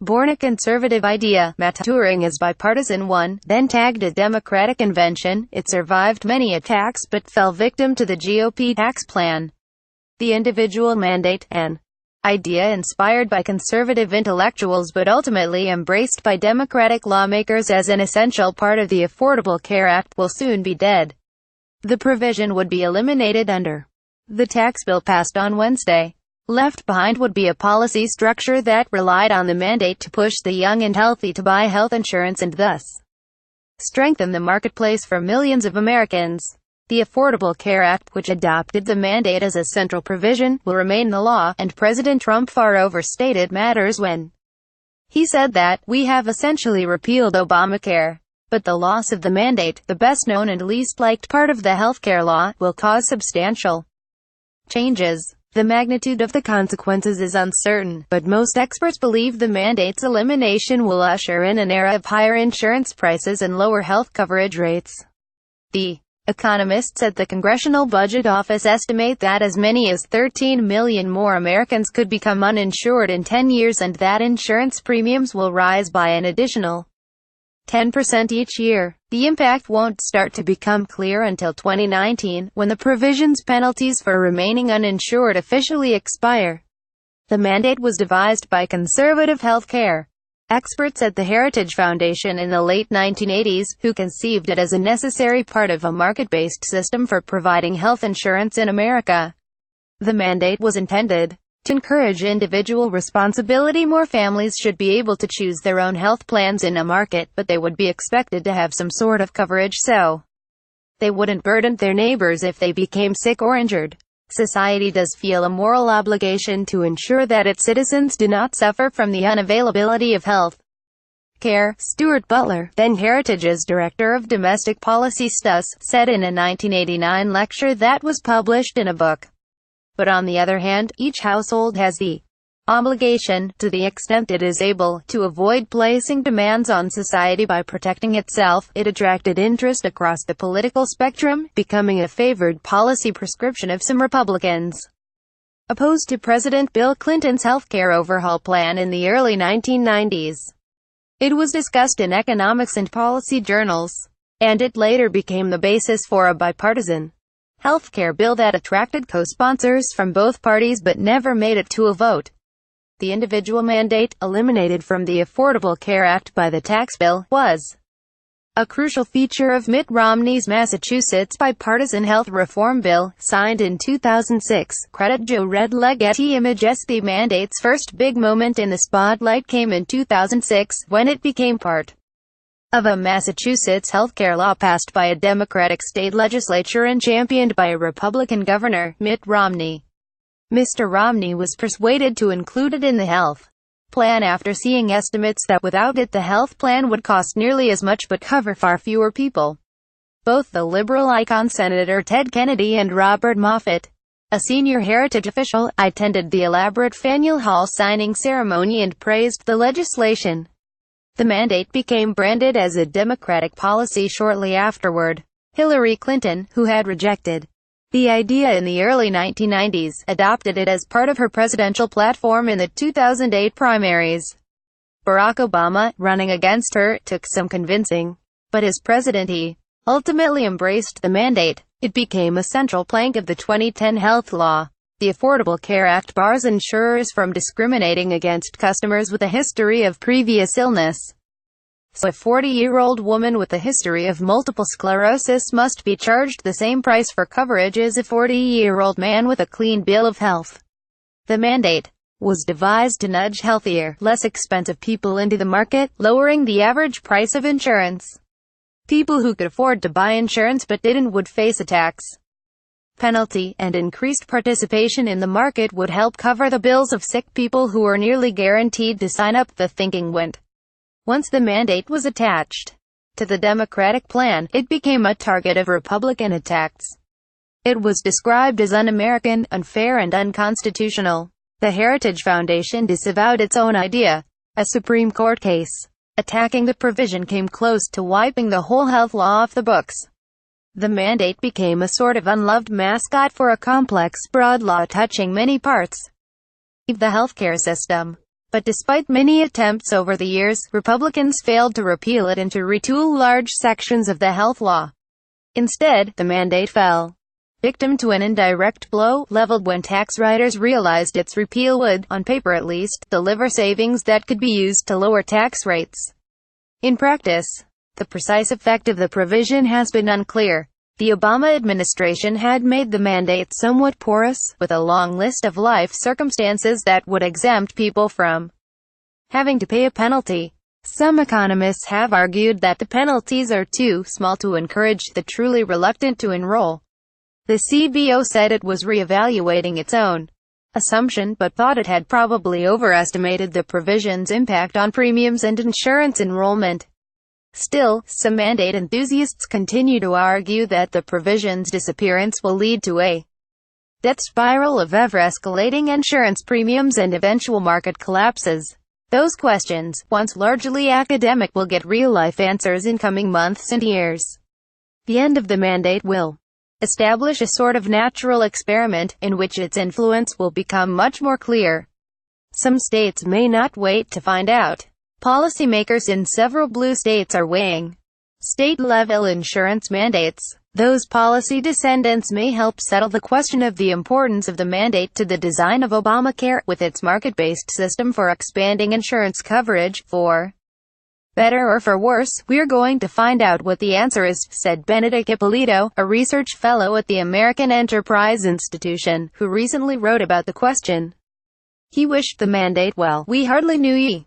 Born a conservative idea, maturing as bipartisan one, then tagged a Democratic invention, it survived many attacks but fell victim to the GOP tax plan. The individual mandate, an idea inspired by conservative intellectuals but ultimately embraced by Democratic lawmakers as an essential part of the Affordable Care Act, will soon be dead. The provision would be eliminated under the tax bill passed on Wednesday. Left behind would be a policy structure that relied on the mandate to push the young and healthy to buy health insurance and thus strengthen the marketplace for millions of Americans. The Affordable Care Act, which adopted the mandate as a central provision, will remain the law, and President Trump far overstated matters when he said that, "We have essentially repealed Obamacare." But the loss of the mandate, the best known and least liked part of the healthcare law, will cause substantial changes. The magnitude of the consequences is uncertain, but most experts believe the mandate's elimination will usher in an era of higher insurance prices and lower health coverage rates. The economists at the Congressional Budget Office estimate that as many as 13 million more Americans could become uninsured in 10 years and that insurance premiums will rise by an additional 10% each year. The impact won't start to become clear until 2019, when the provision's penalties for remaining uninsured officially expire. The mandate was devised by conservative healthcare experts at the Heritage Foundation in the late 1980s, who conceived it as a necessary part of a market-based system for providing health insurance in America. The mandate was intended to encourage individual responsibility. More families should be able to choose their own health plans in a market, but they would be expected to have some sort of coverage so they wouldn't burden their neighbors if they became sick or injured. Society does feel a moral obligation to ensure that its citizens do not suffer from the unavailability of health care. Stuart Butler, then Heritage's Director of Domestic Policy said in a 1989 lecture that was published in a book. But on the other hand, each household has the obligation, to the extent it is able, to avoid placing demands on society by protecting itself. It attracted interest across the political spectrum, becoming a favored policy prescription of some Republicans opposed to President Bill Clinton's healthcare overhaul plan in the early 1990s. It was discussed in economics and policy journals, and it later became the basis for a bipartisan healthcare bill that attracted co-sponsors from both parties but never made it to a vote. The individual mandate, eliminated from the Affordable Care Act by the tax bill, was a crucial feature of Mitt Romney's Massachusetts bipartisan health reform bill, signed in 2006. Credit Joe Red Leggetti Images. The mandate's first big moment in the spotlight came in 2006, when it became part of a Massachusetts healthcare law passed by a Democratic state legislature and championed by a Republican governor, Mitt Romney. Mr. Romney was persuaded to include it in the health plan after seeing estimates that without it the health plan would cost nearly as much but cover far fewer people. Both the liberal icon Senator Ted Kennedy and Robert Moffett, a senior Heritage official, attended the elaborate Faneuil Hall signing ceremony and praised the legislation. The mandate became branded as a Democratic policy shortly afterward. Hillary Clinton, who had rejected the idea in the early 1990s, adopted it as part of her presidential platform in the 2008 primaries. Barack Obama, running against her, took some convincing, but as president he ultimately embraced the mandate. It became a central plank of the 2010 health law. The Affordable Care Act bars insurers from discriminating against customers with a history of previous illness. So a 40-year-old woman with a history of multiple sclerosis must be charged the same price for coverage as a 40-year-old man with a clean bill of health. The mandate was devised to nudge healthier, less expensive people into the market, lowering the average price of insurance. People who could afford to buy insurance but didn't would face a tax penalty, and increased participation in the market would help cover the bills of sick people who were nearly guaranteed to sign up. The thinking went. Once the mandate was attached to the Democratic plan, it became a target of Republican attacks. It was described as un-American, unfair and unconstitutional. The Heritage Foundation disavowed its own idea. A Supreme Court case attacking the provision came close to wiping the whole health law off the books. The mandate became a sort of unloved mascot for a complex, broad law touching many parts of the healthcare system. But despite many attempts over the years, Republicans failed to repeal it and to retool large sections of the health law. Instead, the mandate fell victim to an indirect blow leveled when tax writers realized its repeal would, on paper at least, deliver savings that could be used to lower tax rates. In practice, the precise effect of the provision has been unclear. The Obama administration had made the mandate somewhat porous, with a long list of life circumstances that would exempt people from having to pay a penalty. Some economists have argued that the penalties are too small to encourage the truly reluctant to enroll. The CBO said it was re-evaluating its own assumption, but thought it had probably overestimated the provision's impact on premiums and insurance enrollment. Still, some mandate enthusiasts continue to argue that the provision's disappearance will lead to a death spiral of ever-escalating insurance premiums and eventual market collapses. Those questions, once largely academic, will get real-life answers in coming months and years. The end of the mandate will establish a sort of natural experiment, in which its influence will become much more clear. Some states may not wait to find out. Policymakers in several blue states are weighing state-level insurance mandates. Those policy descendants may help settle the question of the importance of the mandate to the design of Obamacare, with its market-based system for expanding insurance coverage. For better or for worse, we're going to find out what the answer is, said Benedict Ippolito, a research fellow at the American Enterprise Institution, who recently wrote about the question. He wished the mandate well. "We hardly knew ye.